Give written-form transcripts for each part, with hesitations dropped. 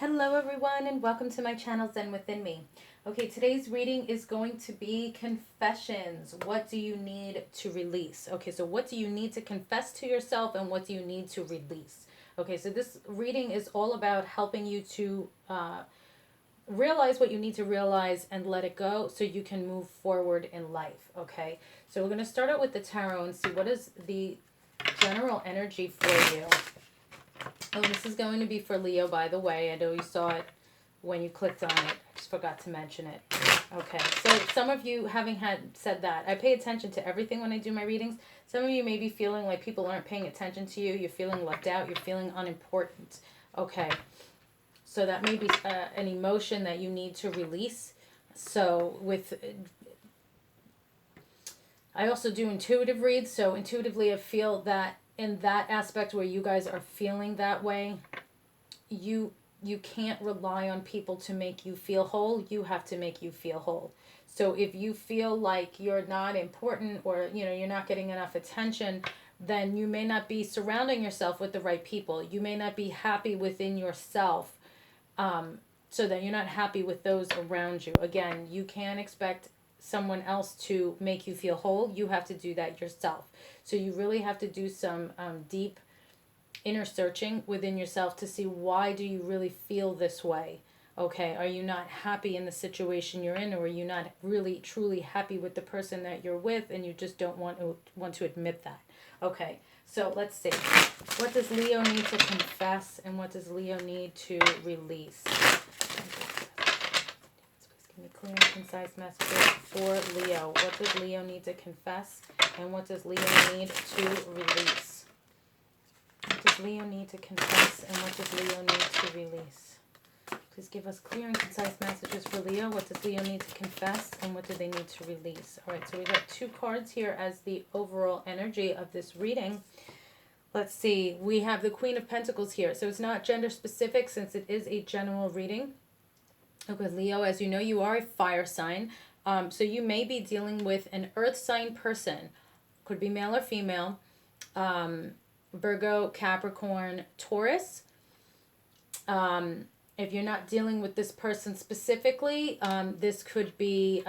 Hello everyone and welcome to my channel Zen Within Me. Okay, today's reading is going to be confessions. What do you need to release? Okay, so what do you need to confess to yourself and what do you need to release? Okay, so this reading is all about helping you to realize what you need to realize and let it go so you can move forward in life. Okay, so we're going to start out with the tarot and see what is the general energy for you. Oh, this is going to be for Leo, by the way. I know you saw it when you clicked on it. I just forgot to mention it. Okay, so some of you, having had said that, I pay attention to everything when I do my readings. Some of you may be feeling like people aren't paying attention to you. You're feeling left out. You're feeling unimportant. Okay, so that may be an emotion that you need to release. So I also do intuitive reads. So intuitively, I feel that in that aspect where you guys are feeling that way, you can't rely on people to make you feel whole. You have to make you feel whole. So if you feel like you're not important or you're not getting enough attention, then you may not be surrounding yourself with the right people. You may not be happy within yourself, so that you're not happy with those around you. Again, you can't expect someone else to make you feel whole. You have to do that yourself. So you really have to do some deep inner searching within yourself to see, why do you really feel this way? Okay, are you not happy in the situation you're in, or are you not really truly happy with the person that you're with and you just don't want to admit that? Okay, so let's see. What does Leo need to confess and what does Leo need to release? Give me clear and concise messages for Leo. What does Leo need to confess and what does Leo need to release? What does Leo need to confess and what does Leo need to release? Please give us clear and concise messages for Leo. What does Leo need to confess and what do they need to release? All right, so we got two cards here as the overall energy of this reading. Let's see. We have the Queen of Pentacles here. So it's not gender specific since it is a general reading. Okay, Leo, as you know, you are a fire sign. So you may be dealing with an earth sign person. Could be male or female. Virgo, Capricorn, Taurus. If you're not dealing with this person specifically, this could be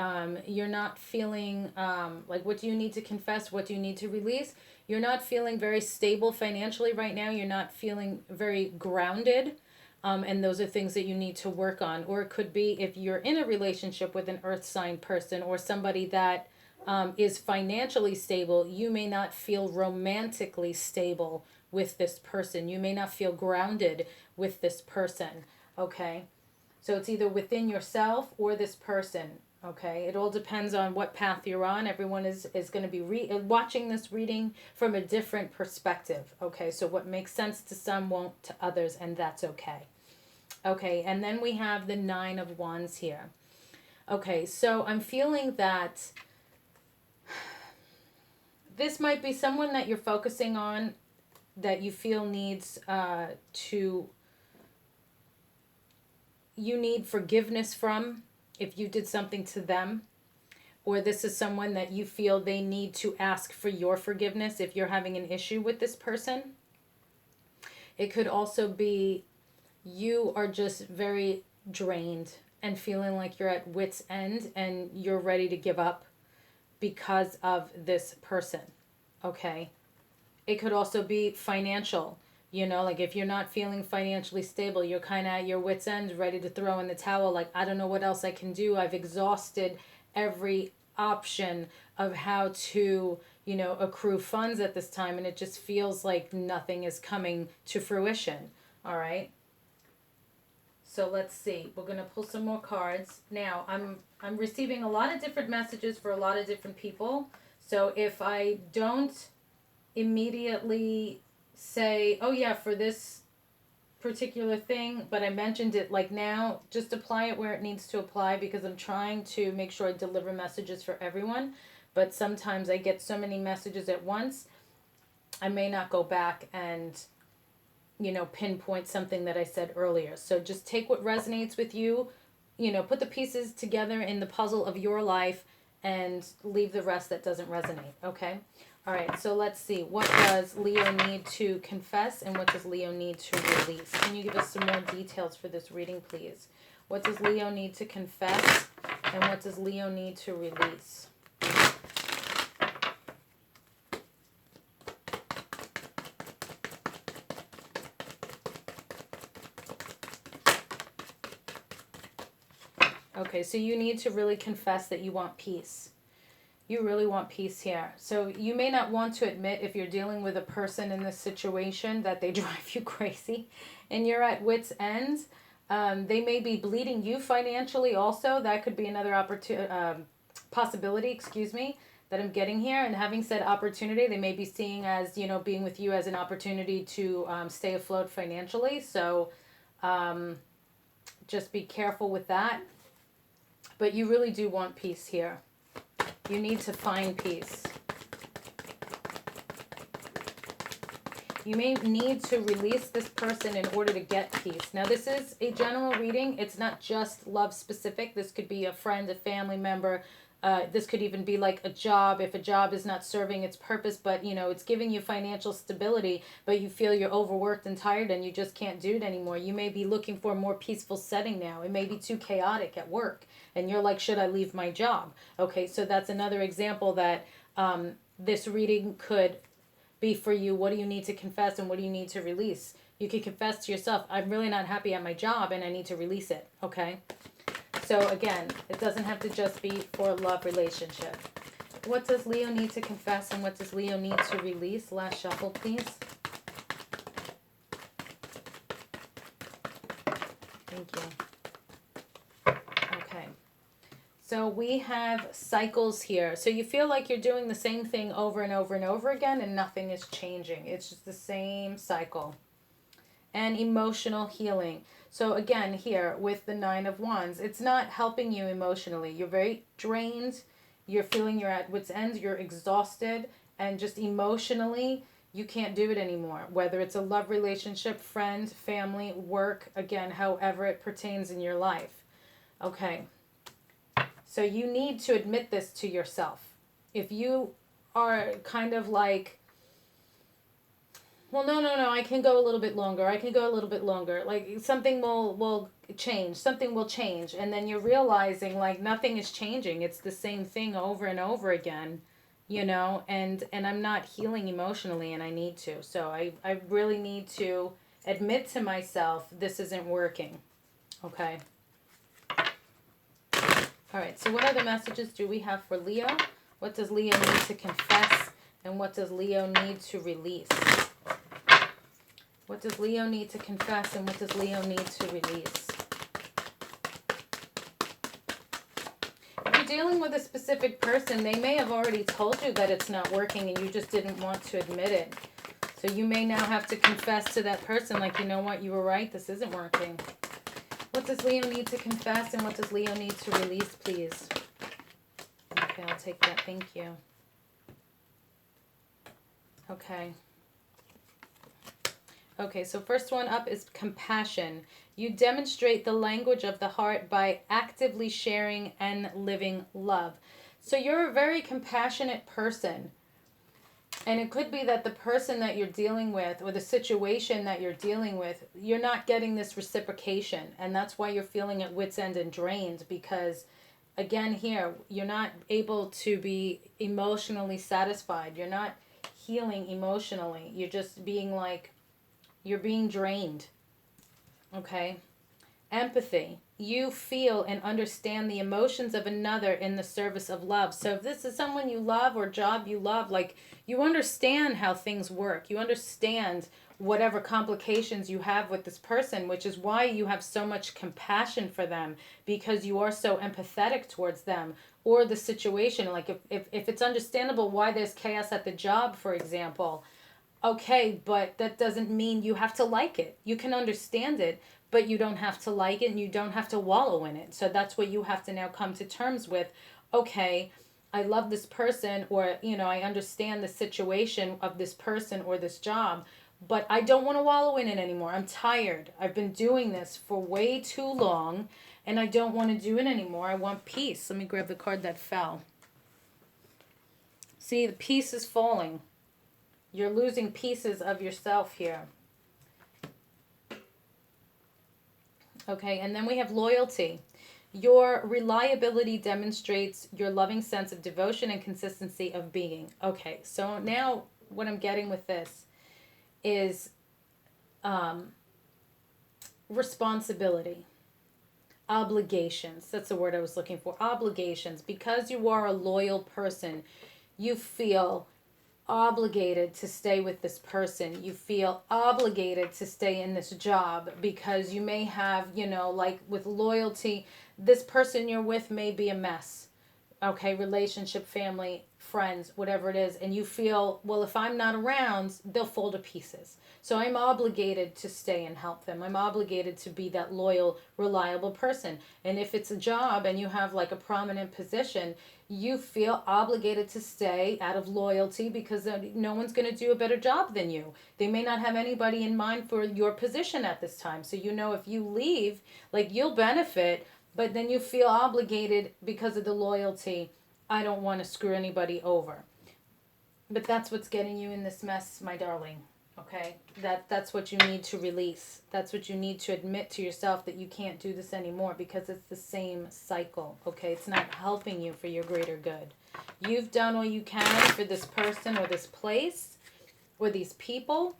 you're not feeling like, what do you need to confess? What do you need to release? You're not feeling very stable financially right now. You're not feeling very grounded. And those are things that you need to work on. Or it could be if you're in a relationship with an earth sign person or somebody that is financially stable, you may not feel romantically stable with this person. You may not feel grounded with this person. Okay, so it's either within yourself or this person. Okay, it all depends on what path you're on. Everyone is going to be watching this reading from a different perspective. Okay, so what makes sense to some won't to others, and that's okay. Okay, and then we have the Nine of Wands here. Okay, so I'm feeling that this might be someone that you're focusing on that you feel needs you need forgiveness from if you did something to them. Or this is someone that you feel they need to ask for your forgiveness if you're having an issue with this person. It could also be you are just very drained and feeling like you're at wit's end and you're ready to give up because of this person. Okay. It could also be financial. Like if you're not feeling financially stable, you're kind of at your wit's end, ready to throw in the towel. Like, I don't know what else I can do. I've exhausted every option of how to, accrue funds at this time. And it just feels like nothing is coming to fruition. All right. So let's see. We're going to pull some more cards. Now, I'm receiving a lot of different messages for a lot of different people. So if I don't immediately say, oh yeah, for this particular thing, but I mentioned it like now, just apply it where it needs to apply because I'm trying to make sure I deliver messages for everyone. But sometimes I get so many messages at once, I may not go back and pinpoint something that I said earlier. So just take what resonates with you, put the pieces together in the puzzle of your life and leave the rest that doesn't resonate. Okay. All right, so let's see. What does Leo need to confess and what does Leo need to release? Can you give us some more details for this reading, please? What does Leo need to confess and what does Leo need to release? Okay, so you need to really confess that you want peace. You really want peace here. So you may not want to admit if you're dealing with a person in this situation that they drive you crazy and you're at wit's end. They may be bleeding you financially also. That could be another possibility, excuse me, that I'm getting here. And having said opportunity, they may be seeing as, you know, being with you as an opportunity to stay afloat financially. So just be careful with that. But you really do want peace here. You need to find peace. You may need to release this person in order to get peace. Now, this is a general reading. It's not just love specific. This could be a friend, a family member. This could even be like a job. If a job is not serving its purpose, but, you know, it's giving you financial stability, but you feel you're overworked and tired and you just can't do it anymore. You may be looking for a more peaceful setting now. It may be too chaotic at work. And you're like, should I leave my job? Okay, so that's another example that this reading could be for you. What do you need to confess and what do you need to release? You can confess to yourself, I'm really not happy at my job and I need to release it, okay? So again, it doesn't have to just be for a love relationship. What does Leo need to confess and what does Leo need to release? Last shuffle, please. Thank you. Okay. So we have cycles here. So you feel like you're doing the same thing over and over and over again and nothing is changing. It's just the same cycle. And emotional healing. So again, here with the Nine of Wands, it's not helping you emotionally. You're very drained. You're feeling you're at wit's end. You're exhausted. And just emotionally, you can't do it anymore. Whether it's a love relationship, friend, family, work, again, however it pertains in your life. Okay. So you need to admit this to yourself. If you are kind of like, well, no, I can go a little bit longer. I can go a little bit longer. Like something will change. Something will change. And then you're realizing like nothing is changing. It's the same thing over and over again, you know, and I'm not healing emotionally and I need to. So I really need to admit to myself this isn't working. Okay. All right, so what other messages do we have for Leo? What does Leo need to confess? And what does Leo need to release? What does Leo need to confess? And what does Leo need to release? If you're dealing with a specific person, they may have already told you that it's not working and you just didn't want to admit it. So you may now have to confess to that person like, you know what, you were right, this isn't working. What does Leo need to confess and what does Leo need to release, please? Okay, I'll take that. Thank you. Okay. Okay, so first one up is compassion. You demonstrate the language of the heart by actively sharing and living love. So you're a very compassionate person. And it could be that the person that you're dealing with or the situation that you're dealing with, you're not getting this reciprocation. And that's why you're feeling at wit's end and drained because, again, here, you're not able to be emotionally satisfied. You're not healing emotionally. You're just being like, you're being drained. Okay? Empathy. You feel and understand the emotions of another in the service of love. So if this is someone you love or job you love, like you understand how things work. You understand whatever complications you have with this person, which is why you have so much compassion for them because you are so empathetic towards them or the situation. Like if it's understandable why there's chaos at the job, for example, okay, but that doesn't mean you have to like it. You can understand it, but you don't have to like it and you don't have to wallow in it. So that's what you have to now come to terms with. Okay, I love this person or, you know, I understand the situation of this person or this job, but I don't want to wallow in it anymore. I'm tired. I've been doing this for way too long and I don't want to do it anymore. I want peace. Let me grab the card that fell. See, the piece is falling. You're losing pieces of yourself here. Okay, and then we have loyalty. Your reliability demonstrates your loving sense of devotion and consistency of being. Okay, so now what I'm getting with this is responsibility, obligations. That's the word I was looking for. Obligations. Because you are a loyal person, you feel obligated to stay with this person. You feel obligated to stay in this job because you may have, like with loyalty, this person you're with may be a mess. Okay, relationship, family, friends, whatever it is, and you feel, well, if I'm not around, they'll fall to pieces. So I'm obligated to stay and help them. I'm obligated to be that loyal, reliable person. And if it's a job and you have like a prominent position, you feel obligated to stay out of loyalty because no one's going to do a better job than you. They may not have anybody in mind for your position at this time. So if you leave, like you'll benefit, but then you feel obligated because of the loyalty. I don't want to screw anybody over. But that's what's getting you in this mess, my darling. Okay? That's what you need to release. That's what you need to admit to yourself, that you can't do this anymore, because it's the same cycle. Okay? It's not helping you for your greater good. You've done all you can for this person or this place or these people.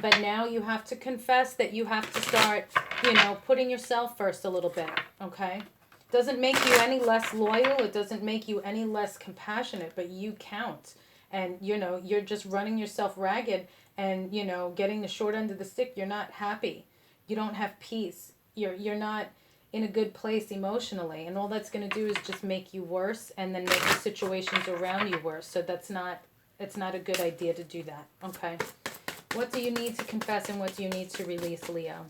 But now you have to confess that you have to start, putting yourself first a little bit, okay? Doesn't make you any less loyal. It doesn't make you any less compassionate, but you count. And, you're just running yourself ragged and, getting the short end of the stick. You're not happy. You don't have peace. You're not in a good place emotionally. And all that's going to do is just make you worse and then make the situations around you worse. So it's not a good idea to do that, okay? What do you need to confess and what do you need to release, Leo?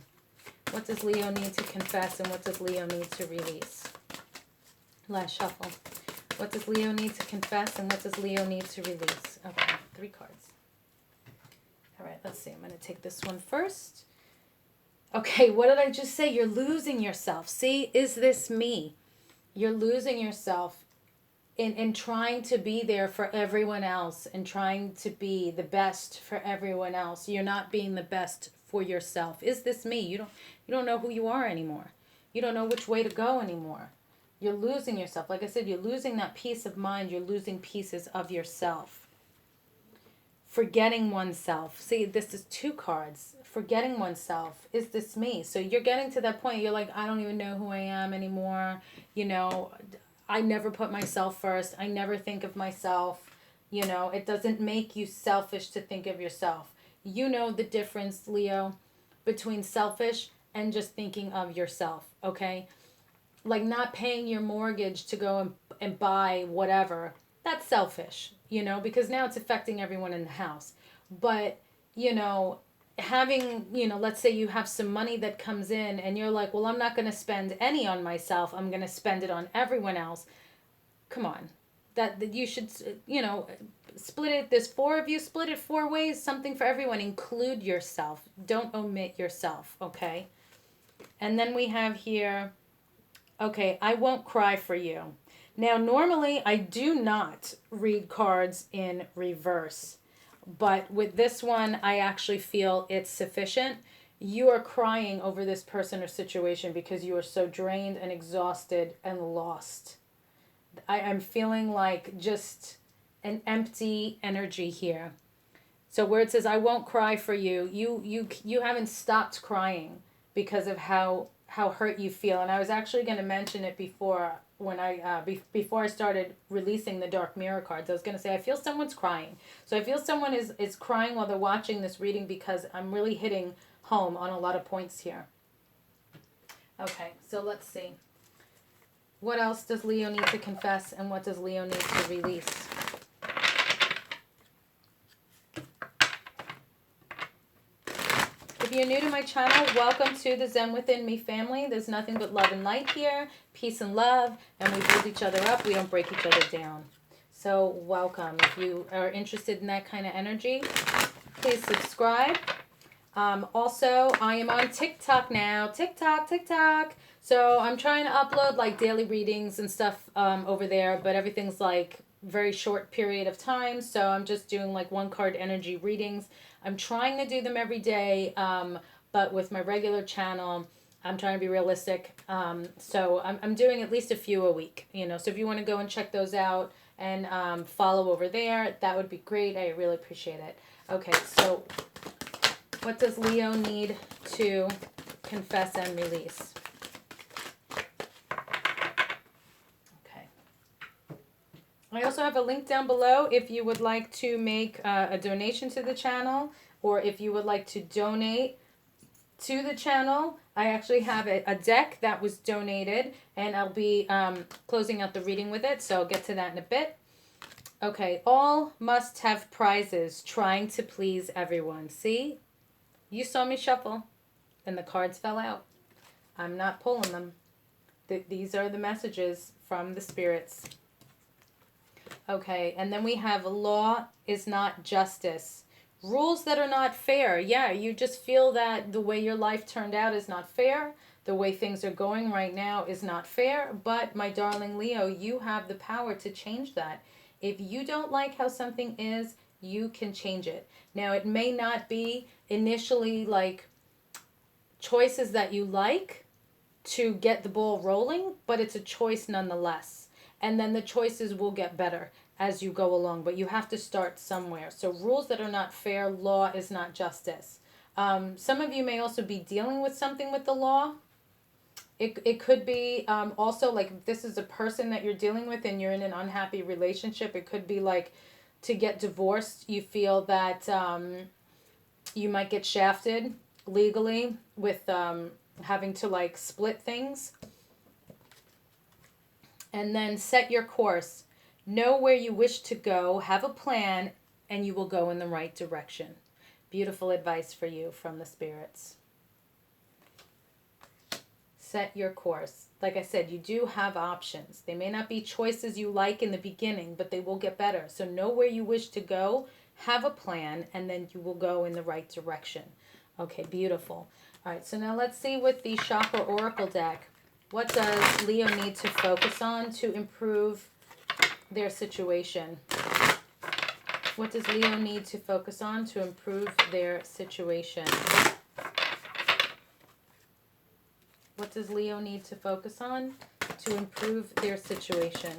What does Leo need to confess and what does Leo need to release? Last shuffle. What does Leo need to confess and what does Leo need to release? Okay, 3 cards. All right, let's see. I'm going to take this one first. Okay, what did I just say? You're losing yourself. See, is this me? You're losing yourself in trying to be there for everyone else and trying to be the best for everyone else. You're not being the best for yourself. Is this me? You don't know who you are anymore. You don't know which way to go anymore. You're losing yourself. Like I said, you're losing that peace of mind. You're losing pieces of yourself. Forgetting oneself. See, this is 2 cards. Forgetting oneself. Is this me? So you're getting to that point. You're like, I don't even know who I am anymore. I never put myself first. I never think of myself. It doesn't make you selfish to think of yourself. You know the difference, Leo, between selfish and just thinking of yourself, okay? Like not paying your mortgage to go and buy whatever. That's selfish, because now it's affecting everyone in the house. But, having, let's say you have some money that comes in and you're like, well, I'm not going to spend any on myself. I'm going to spend it on everyone else. Come on. That you should, split it. There's 4 of you, split it 4 ways, something for everyone. Include yourself. Don't omit yourself, okay? And then we have here, okay, I won't cry for you. Now, normally I do not read cards in reverse. But with this one, I actually feel it's sufficient. You are crying over this person or situation because you are so drained and exhausted and lost. I'm feeling like just an empty energy here. So where it says, I won't cry for you, you haven't stopped crying because of how hurt you feel. And I was actually going to mention it before when before I started releasing the Dark Mirror cards. I was going to say, I feel someone's crying. So I feel someone is crying while they're watching this reading because I'm really hitting home on a lot of points here. Okay, so let's see. What else does Leo need to confess and what does Leo need to release? If you're new to my channel, welcome to the Zen Within Me family. There's nothing but love and light here, peace and love, and we build each other up. We don't break each other down. So welcome. If you are interested in that kind of energy, please subscribe. Also, I am on TikTok now. TikTok. So I'm trying to upload like daily readings and stuff over there, but everything's like very short period of time. So I'm just doing like one card energy readings. I'm trying to do them every day, but with my regular channel, I'm trying to be realistic. So I'm doing at least a few a week, you know. So if you want to go and check those out and follow over there, that would be great. I really appreciate it. Okay, so what does Leo need to confess and release? Okay. I also have a link down below if you would like to make a donation to the channel, or if you would like to donate to the channel. I actually have a deck that was donated, and I'll be closing out the reading with it, so I'll get to that in a bit. Okay, all must have prizes, trying to please everyone. See? You saw me shuffle, and the cards fell out. I'm not pulling them. These are the messages from the spirits. Okay, and then we have law is not justice. Rules that are not fair. Yeah, you just feel that the way your life turned out is not fair. The way things are going right now is not fair. But my darling Leo, you have the power to change that. If you don't like how something is, you can change it. Now, it may not be initially like choices that you like to get the ball rolling, but it's a choice nonetheless. And then the choices will get better as you go along, but you have to start somewhere. So rules that are not fair, law is not justice. Some of you may also be dealing with something with the law. It could be also like if this is a person that you're dealing with and you're in an unhappy relationship. It could be like to get divorced, you feel that you might get shafted legally with having to like split things. And then set your course. Know where you wish to go, have a plan, and you will go in the right direction. Beautiful advice for you from the spirits. Set your course. Like I said, you do have options. They may not be choices you like in the beginning, but they will get better. So know where you wish to go, have a plan, and then you will go in the right direction. Okay, beautiful. All right, so now let's see with the Chakra Oracle deck. What does Leo need to focus on to improve their situation? What does Leo need to focus on to improve their situation? What does Leo need to focus on to improve their situation?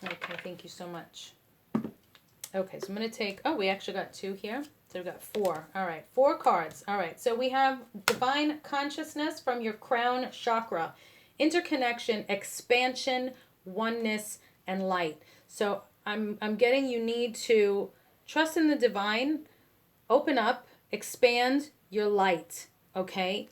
Okay, thank you so much. Okay, so I'm going to take, we actually got 2 here. So we've got 4. All right, 4 cards. All right, so we have divine consciousness from your crown chakra. Interconnection, expansion, oneness, and light. So I'm getting you need to trust in the divine, open up, expand your light, okay?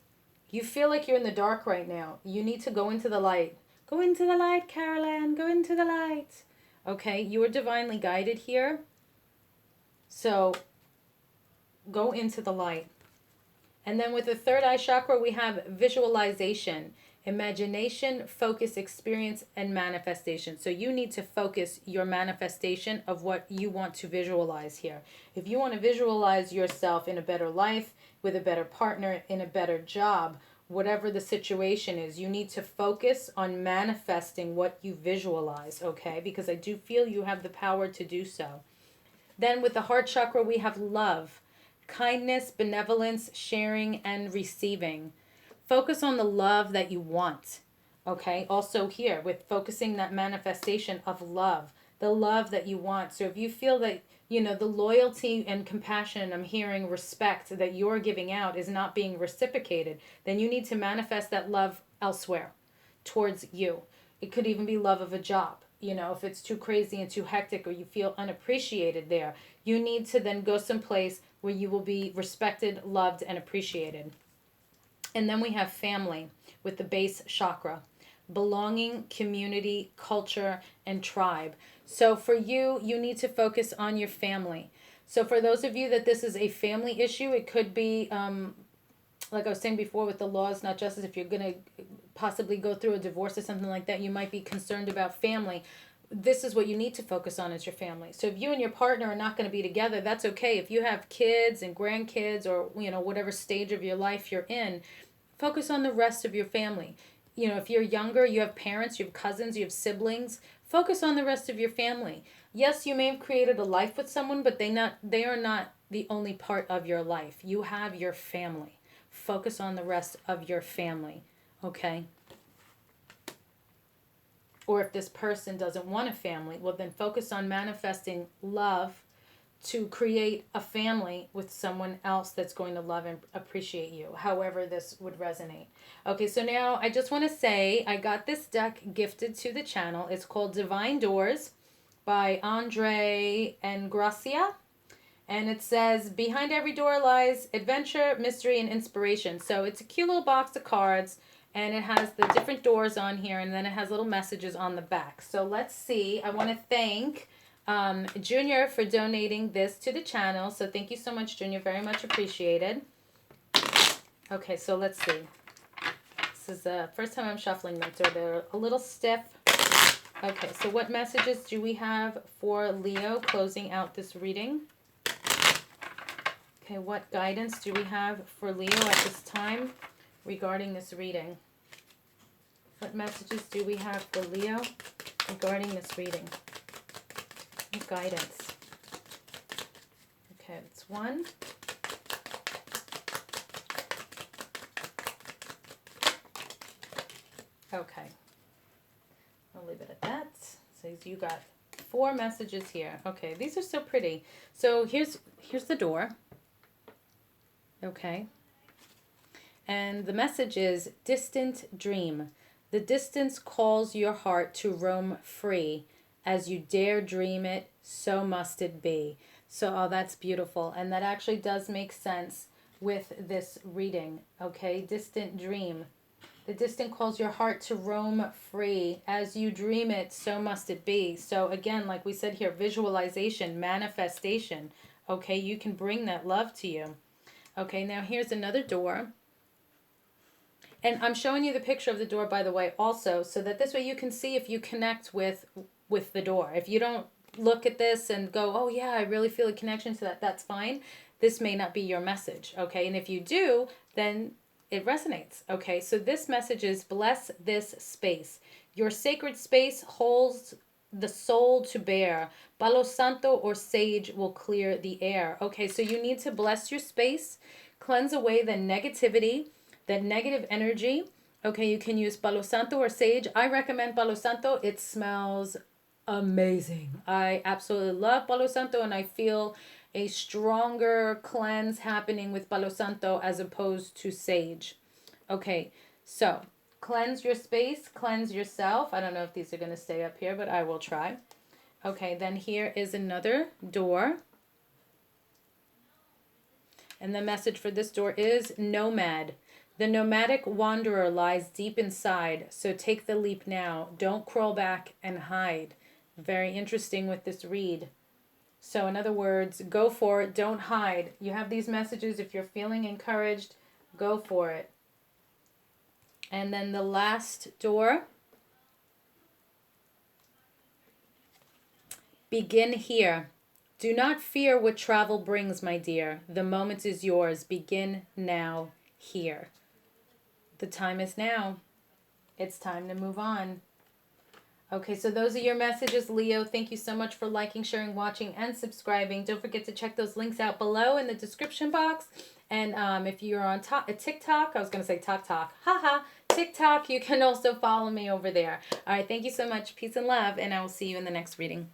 You feel like you're in the dark right now. You need to go into the light. Go into the light, Caroline. Go into the light. Okay, you are divinely guided here. So go into the light. And then with the third eye chakra, we have visualization, imagination, focus, experience, and manifestation. So you need to focus your manifestation of what you want to visualize here. If you want to visualize yourself in a better life, with a better partner, in a better job, whatever the situation is, you need to focus on manifesting what you visualize, okay? Because I do feel you have the power to do so. Then with the heart chakra, we have love, kindness, benevolence, sharing, and receiving. Focus on the love that you want, okay? Also here, with focusing that manifestation of love, the love that you want. So if you feel that, you know, the loyalty and compassion, I'm hearing respect that you're giving out is not being reciprocated, then you need to manifest that love elsewhere towards you. It could even be love of a job. You know, if it's too crazy and too hectic or you feel unappreciated there, you need to then go someplace where you will be respected, loved, and appreciated. And then we have family with the base chakra. Belonging, community, culture, and tribe. So for you, you need to focus on your family. So for those of you that this is a family issue, it could be, like I was saying before with the laws, not justice, if you're going to possibly go through a divorce or something like that, you might be concerned about family. This is what you need to focus on is your family. So if you and your partner are not going to be together, that's okay. If you have kids and grandkids or, you know, whatever stage of your life you're in, focus on the rest of your family. you know, if you're younger, you have parents, you have cousins, you have siblings, focus on the rest of your family. Yes, you may have created a life with someone, but they are not the only part of your life. You have your family. Focus on the rest of your family, okay? Or if this person doesn't want a family, well, then focus on manifesting love to create a family with someone else that's going to love and appreciate you, however this would resonate. Okay, so now I just want to say I got this deck gifted to the channel. It's called Divine Doors by Andre and Gracia. And it says, behind every door lies adventure, mystery, and inspiration. So it's a cute little box of cards, and it has the different doors on here, and then it has little messages on the back. So let's see. I want to thank Junior for donating this to the channel. So thank you so much, Junior. Very much appreciated. Okay, so let's see. This is the first time I'm shuffling them, so they're a little stiff. Okay, so what messages do we have for Leo closing out this reading? Okay, what guidance do we have for Leo at this time regarding this reading? What messages do we have for Leo regarding this reading? What guidance? Okay, it's one. Okay. I'll leave it at that. So you got 4 messages here. Okay, these are so pretty. So here's the door. Okay. And the message is distant dream. The distance calls your heart to roam free. As you dare dream it, so must it be. So, oh, that's beautiful. And that actually does make sense with this reading. Okay, distant dream. The distant calls your heart to roam free. As you dream it, so must it be. So again, like we said here, visualization, manifestation. Okay, you can bring that love to you. Okay, now here's another door. And I'm showing you the picture of the door, by the way, also, so that this way you can see if you connect with the door. If you don't look at this and go, oh yeah, I really feel a connection to that, that's fine. This may not be your message, okay? And if you do, then it resonates, okay? So this message is, bless this space. Your sacred space holds the soul to bear. Palo Santo or sage will clear the air. Okay, so you need to bless your space, cleanse away the negativity, that negative energy. Okay, you can use Palo Santo or sage. I recommend Palo Santo. It smells amazing. I absolutely love Palo Santo, and I feel a stronger cleanse happening with Palo Santo as opposed to sage. Okay, so cleanse your space, cleanse yourself. I don't know if these are going to stay up here, but I will try. Okay, then here is another door. And the message for this door is nomad. The nomadic wanderer lies deep inside, so take the leap now. Don't crawl back and hide. Very interesting with this read. So in other words, go for it. Don't hide. You have these messages. If you're feeling encouraged, go for it. And then the last door. Begin here. Do not fear what travel brings, my dear. The moment is yours. Begin now, here. The time is now. It's time to move on. Okay, so those are your messages, Leo. Thank you so much for liking, sharing, watching, and subscribing. Don't forget to check those links out below in the description box. And if you're on TikTok, I was going to say TikTok. Haha, TikTok, you can also follow me over there. All right, thank you so much. Peace and love, and I will see you in the next reading.